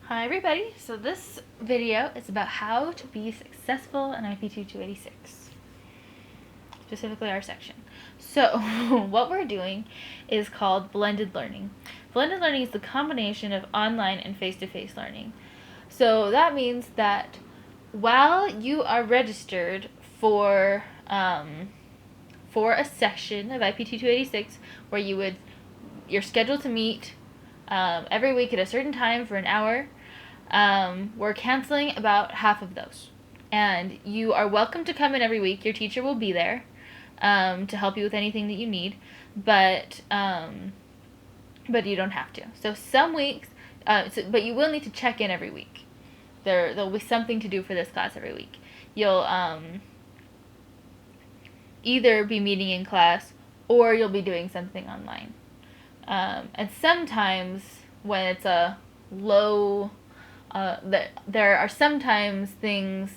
Hi everybody, so this video is about how to be successful in IPT 286, specifically our section. So what we're doing is called blended learning. Blended learning is the combination of online and face-to-face learning. So that means that while you are registered for a section of IPT 286 where you're scheduled to meet every week at a certain time for an hour, we're canceling about half of those. And you are welcome to come in every week. Your teacher will be there to help you with anything that you need, but you don't have to. So some weeks, but you will need to check in every week. There'll be something to do for this class every week. You'll either be meeting in class or you'll be doing something online. And sometimes when it's a low, there are sometimes things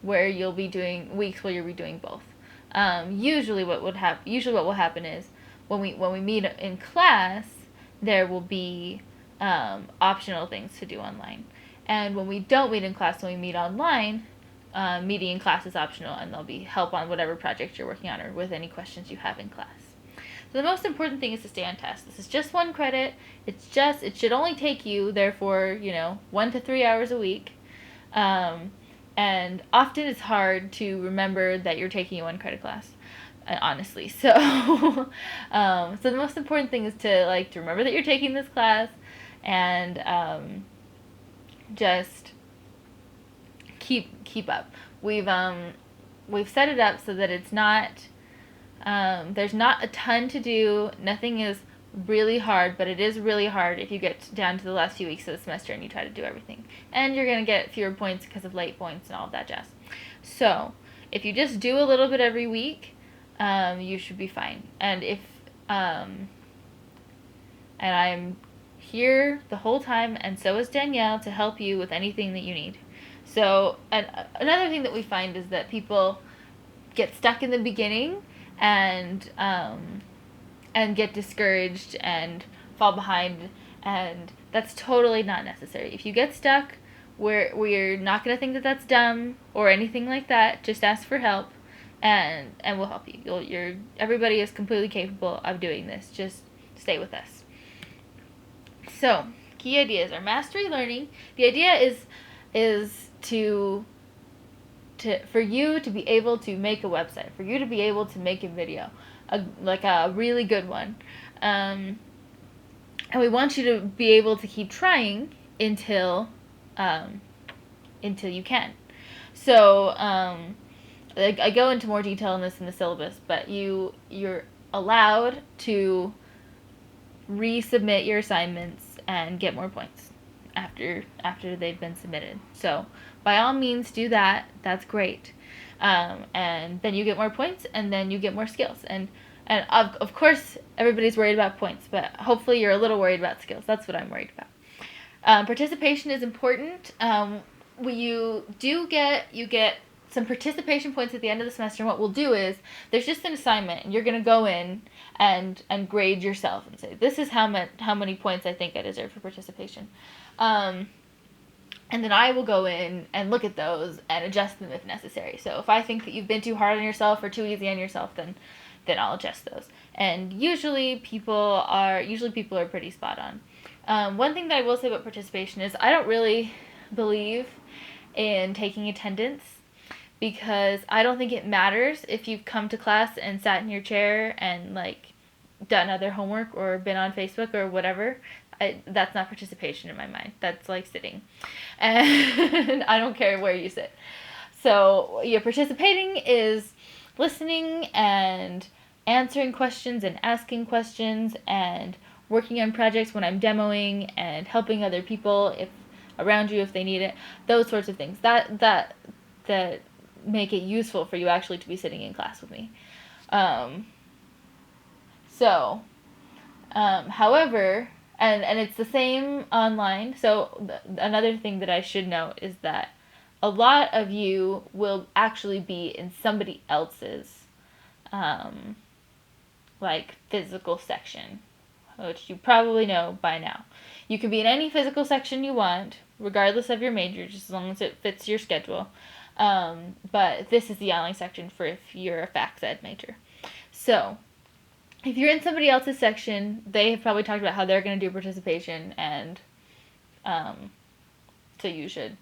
where you'll be doing weeks where you'll be doing both. Usually what will happen is when we meet in class, there will be optional things to do online. And when we don't meet in class, when we meet online, meeting in class is optional, and there'll be help on whatever project you're working on or with any questions you have in class. So the most important thing is to stay on task. This is just 1 credit. It should only take you, therefore, 1 to 3 hours a week. And often it's hard to remember that you're taking a 1 credit class, honestly. So, so the most important thing is to remember that you're taking this class, and just keep up. We've set it up so that it's not there's not a ton to do. Nothing is really hard, but it is really hard if you get down to the last few weeks of the semester and you try to do everything. And you're going to get fewer points because of late points and all of that jazz. So, if you just do a little bit every week, you should be fine. And and I'm here the whole time, and so is Danielle, to help you with anything that you need. So, another thing that we find is that people get stuck in the beginning and get discouraged and fall behind, and that's totally not necessary. If you get stuck, we're not going to think that that's dumb or anything like that. Just ask for help, and we'll help you. Everybody is completely capable of doing this. Just stay with us. So, key ideas are mastery learning. The idea is for you to be able to make a website, for you to be able to make a video, like a really good one. And we want you to be able to keep trying until you can. So I go into more detail on this in the syllabus, but you're allowed to resubmit your assignments and get more points after they've been submitted. So by all means do that. That's great. And then you get more points, and then you get more skills. And of course everybody's worried about points, but hopefully you're a little worried about skills. That's what I'm worried about. Participation is important. You get some participation points at the end of the semester, and what we'll do is there's just an assignment, and you're going to go in and grade yourself and say, this is how many points I think I deserve for participation. And then I will go in and look at those and adjust them if necessary. So if I think that you've been too hard on yourself or too easy on yourself, then I'll adjust those. And usually people are pretty spot on. One thing that I will say about participation is I don't really believe in taking attendance, because I don't think it matters if you've come to class and sat in your chair and done other homework or been on Facebook or whatever. That's not participation in my mind. That's like sitting. And I don't care where you sit. So participating is listening and answering questions and asking questions and working on projects when I'm demoing and helping other people around you if they need it. Those sorts of things. That make it useful for you actually to be sitting in class with me. However, and it's the same online. So another thing that I should note is that a lot of you will actually be in somebody else's physical section. which you probably know by now. You can be in any physical section you want, regardless of your major, just as long as it fits your schedule. But this is the online section for if you're a Fac Ed major. So, if you're in somebody else's section, they have probably talked about how they're going to do participation, and so you should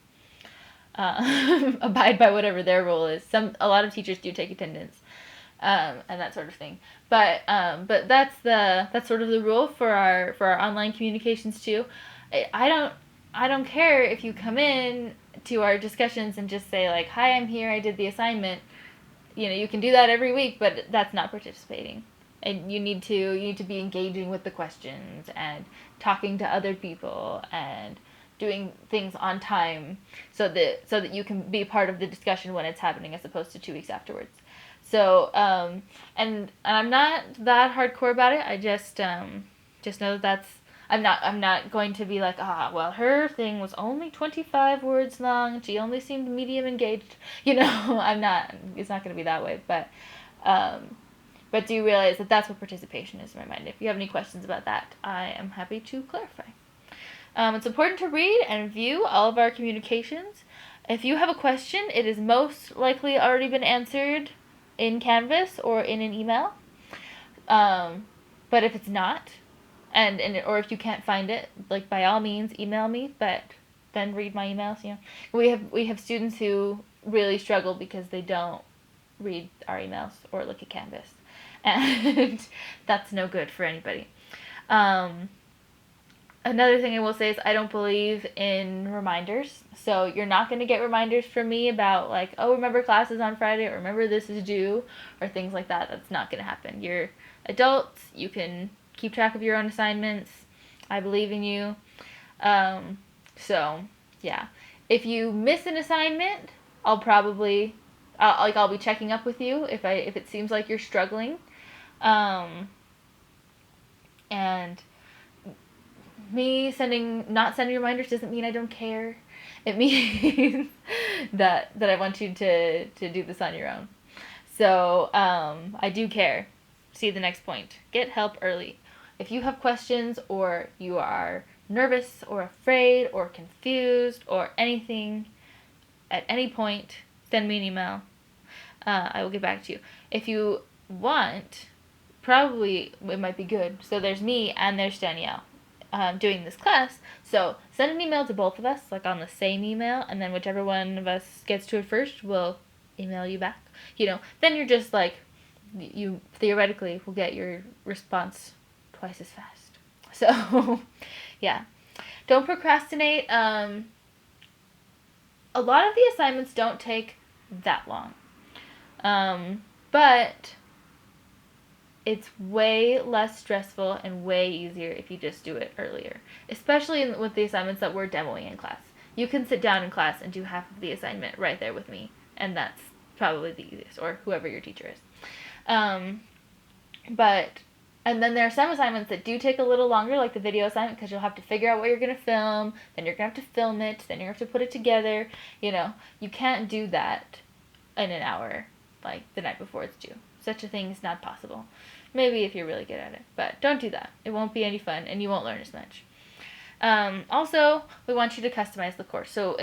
abide by whatever their rule is. A lot of teachers do take attendance, and that sort of thing. But that's sort of the rule for our online communications too. I don't care if you come in to our discussions and just say like, "Hi, I'm here. I did the assignment." You can do that every week, but that's not participating. And you need to be engaging with the questions and talking to other people and doing things on time so that you can be part of the discussion when it's happening as opposed to 2 weeks afterwards. So and I'm not that hardcore about it. I just know that I'm not going to be like, well, her thing was only 25 words long and she only seemed medium engaged. I'm not. It's not going to be that way, but do realize that that's what participation is in my mind. If you have any questions about that, I am happy to clarify. It's important to read and view all of our communications. If you have a question, it is most likely already been answered in Canvas or in an email. But if it's not, or if you can't find it, like by all means, email me. But then read my emails. We have students who really struggle because they don't read our emails or look at Canvas. And that's no good for anybody. Another thing I will say is I don't believe in reminders. So you're not going to get reminders from me about like, oh, remember classes on Friday, or remember this is due, or things like that. That's not going to happen. You're adults. You can keep track of your own assignments. I believe in you. So, yeah. If you miss an assignment, I'll be checking up with you if it seems like you're struggling. And me not sending reminders doesn't mean I don't care. It means that I want you to do this on your own. So, I do care. See the next point. Get help early. If you have questions or you are nervous or afraid or confused or anything at any point, send me an email. I will get back to you. If you want, probably it might be good. So there's me and there's Danielle doing this class. So send an email to both of us, like on the same email, and then whichever one of us gets to it first will email you back. Then you're just like, you theoretically will get your response twice as fast. So, yeah. Don't procrastinate. A lot of the assignments don't take that long. But it's way less stressful and way easier if you just do it earlier. Especially with the assignments that we're demoing in class. You can sit down in class and do half of the assignment right there with me. And that's probably the easiest, or whoever your teacher is. And then there are some assignments that do take a little longer, like the video assignment, because you'll have to figure out what you're going to film, then you're going to have to film it, then you have to put it together. You can't do that in an hour, like the night before it's due. Such a thing is not possible. Maybe if you're really good at it, but don't do that. It won't be any fun, and you won't learn as much. Also, we want you to customize the course. So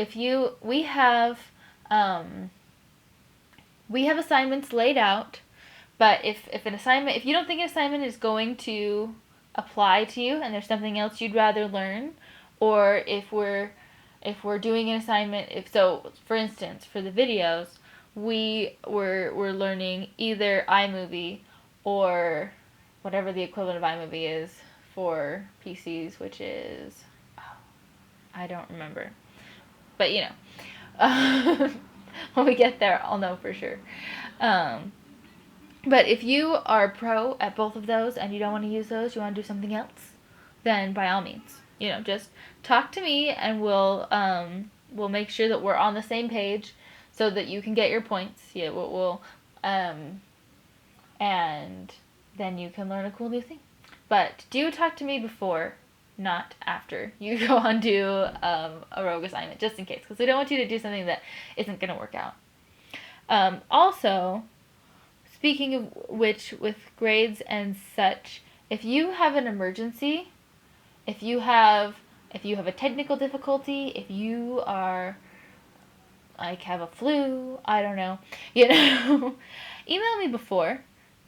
we have assignments laid out. But if you don't think an assignment is going to apply to you and there's something else you'd rather learn, or if we're doing an assignment, for instance, for the videos, we're learning either iMovie or whatever the equivalent of iMovie is for PCs, which is, I don't remember. But when we get there, I'll know for sure. But if you are pro at both of those and you don't want to use those, you want to do something else, then by all means, just talk to me and we'll make sure that we're on the same page so that you can get your points. Yeah, and then you can learn a cool new thing. But do talk to me before, not after you go on do a rogue assignment, just in case, because we don't want you to do something that isn't going to work out. Also, speaking of which, with grades and such, if you have an emergency, if you have a technical difficulty, if you are like have a flu, I don't know, email me before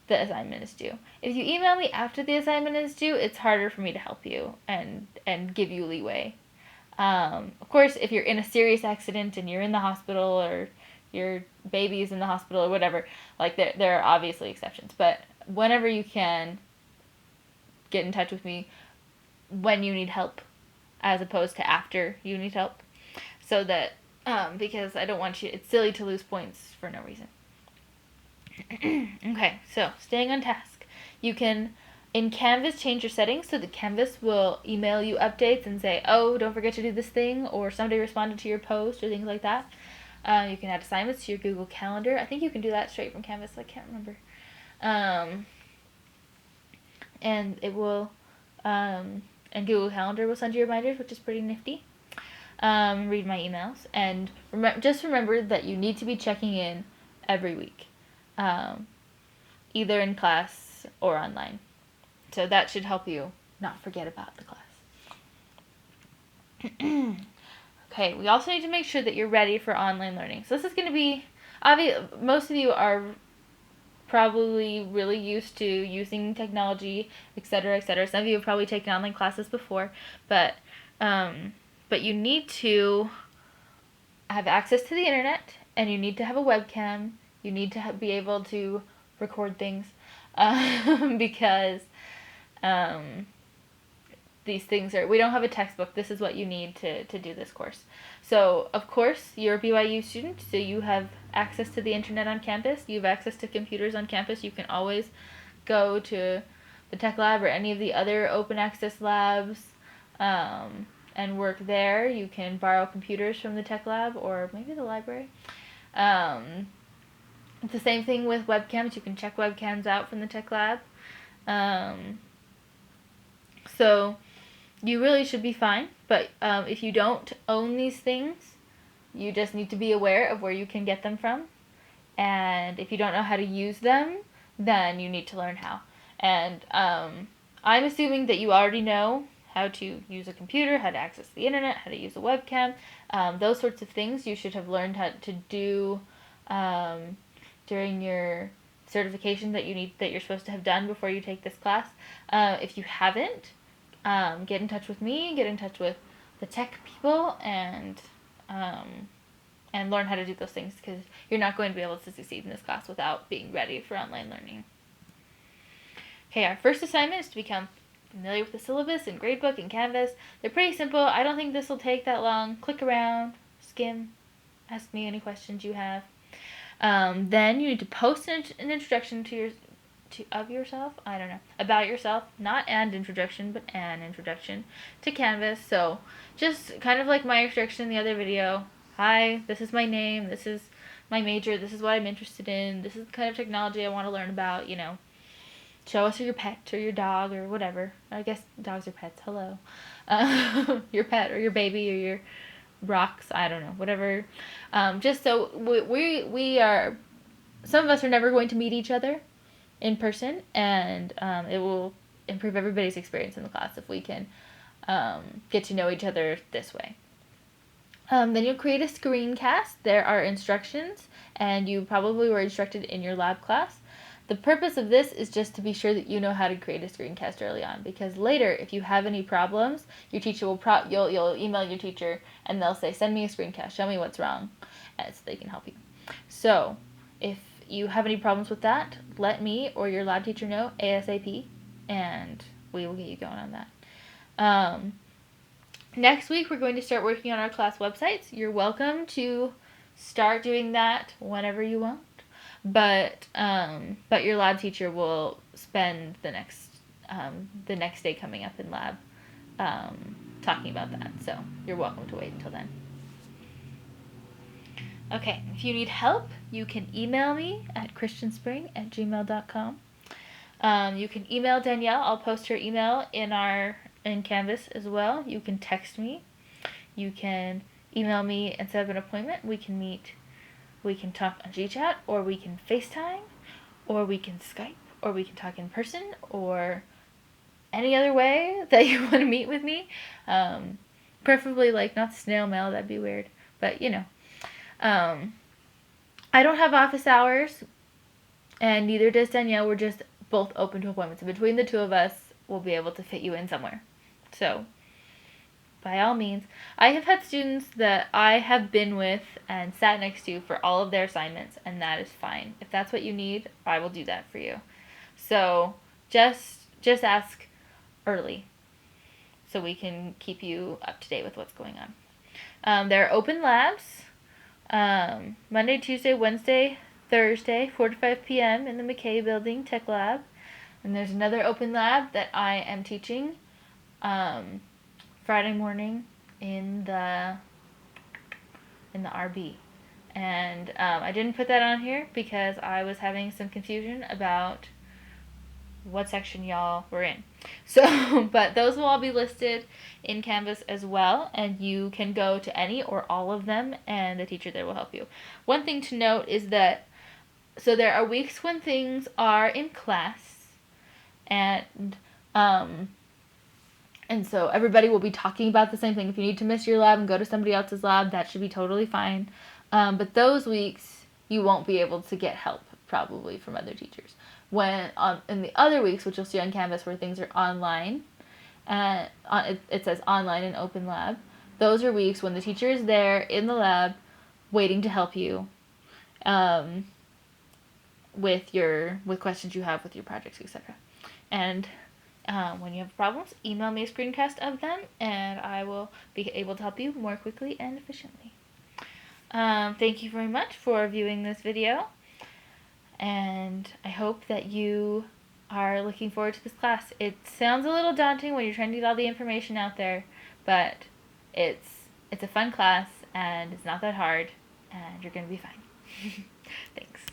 the assignment is due. If you email me after the assignment is due, it's harder for me to help you and give you leeway. Of course, if you're in a serious accident and you're in the hospital, or your baby's in the hospital or whatever, like there are obviously exceptions. But whenever you can, get in touch with me when you need help, as opposed to after you need help, so that because I don't want you. It's silly to lose points for no reason. Okay, so staying on task, you can in Canvas change your settings so that Canvas will email you updates and say, oh, don't forget to do this thing, or somebody responded to your post, or things like that. You can add assignments to your Google Calendar. I think you can do that straight from Canvas. I can't remember. And it will, and Google Calendar will send you reminders, which is pretty nifty. Read my emails, and just remember that you need to be checking in every week, either in class or online. So that should help you not forget about the class. Okay, we also need to make sure that you're ready for online learning. So this is going to be, most of you are probably really used to using technology, etc., etc. Some of you have probably taken online classes before, but you need to have access to the internet, and you need to have a webcam. You need to be able to record things, because these things we don't have a textbook. This is what you need to do this course. So, of course, you're a BYU student, so you have access to the internet on campus. You have access to computers on campus. You can always go to the tech lab or any of the other open access labs and work there. You can borrow computers from the tech lab or maybe the library. It's the same thing with webcams. You can check webcams out from the tech lab. So you really should be fine, but if you don't own these things, you just need to be aware of where you can get them from. And if you don't know how to use them, then you need to learn how. And I'm assuming that you already know how to use a computer, how to access the internet, how to use a webcam. Those sorts of things you should have learned how to do during your certification that you're supposed to have done before you take this class. If you haven't, get in touch with me, get in touch with the tech people, and learn how to do those things, because you're not going to be able to succeed in this class without being ready for online learning. Okay, our first assignment is to become familiar with the syllabus and gradebook and Canvas. They're pretty simple. I don't think this will take that long. Click around, skim, ask me any questions you have. Then you need to post an introduction of yourself. I don't know. About yourself. Not an introduction, but an introduction to Canvas. So just kind of like my introduction in the other video. Hi, this is my name. This is my major. This is what I'm interested in. This is the kind of technology I want to learn about, Show us your pet or your dog or whatever. I guess dogs are pets. Hello. Your pet or your baby or your rocks. I don't know. Whatever. Just so we are, some of us are never going to meet each other in person, and it will improve everybody's experience in the class if we can get to know each other this way. Then you'll create a screencast. There are instructions, and you probably were instructed in your lab class. The purpose of this is just to be sure that you know how to create a screencast early on, because later, if you have any problems, your teacher will you'll email your teacher, and they'll say, send me a screencast, show me what's wrong, and so they can help you. So if you have any problems with that, let me or your lab teacher know ASAP, and we will get you going on that. Next week, we're going to start working on our class websites. You're welcome to start doing that whenever you want, but your lab teacher will spend the next day coming up in lab talking about that. So you're welcome to wait until then. Okay, if you need help, you can email me at christianspring@gmail.com. You can email Danielle. I'll post her email in Canvas as well. You can text me. You can email me and set up an appointment. We can meet. We can talk on GChat, or we can FaceTime, or we can Skype, or we can talk in person, or any other way that you want to meet with me, preferably like not snail mail, that'd be weird, but um, I don't have office hours, and neither does Danielle. We're just both open to appointments. Between the two of us, we'll be able to fit you in somewhere. So, by all means, I have had students that I have been with and sat next to for all of their assignments, and that is fine. If that's what you need, I will do that for you. So, just ask early so we can keep you up to date with what's going on. There are open labs Monday, Tuesday, Wednesday, Thursday, 4 to 5 p.m. in the McKay Building Tech Lab. And there's another open lab that I am teaching Friday morning in the RB. And I didn't put that on here because I was having some confusion about what section y'all were in. So, but those will all be listed in Canvas as well, and you can go to any or all of them, and the teacher there will help you. One thing to note is that, so there are weeks when things are in class, and so everybody will be talking about the same thing. If you need to miss your lab and go to somebody else's lab, that should be totally fine. But those weeks, you won't be able to get help, probably, from other teachers. When in the other weeks, which you'll see on Canvas where things are online, it says online and open lab, those are weeks when the teacher is there in the lab waiting to help you with questions you have with your projects, etc. And when you have problems, email me a screencast of them, and I will be able to help you more quickly and efficiently. Thank you very much for viewing this video, and I hope that you are looking forward to this class. It sounds a little daunting when you're trying to get all the information out there, but it's a fun class, and it's not that hard, and you're going to be fine. Thanks.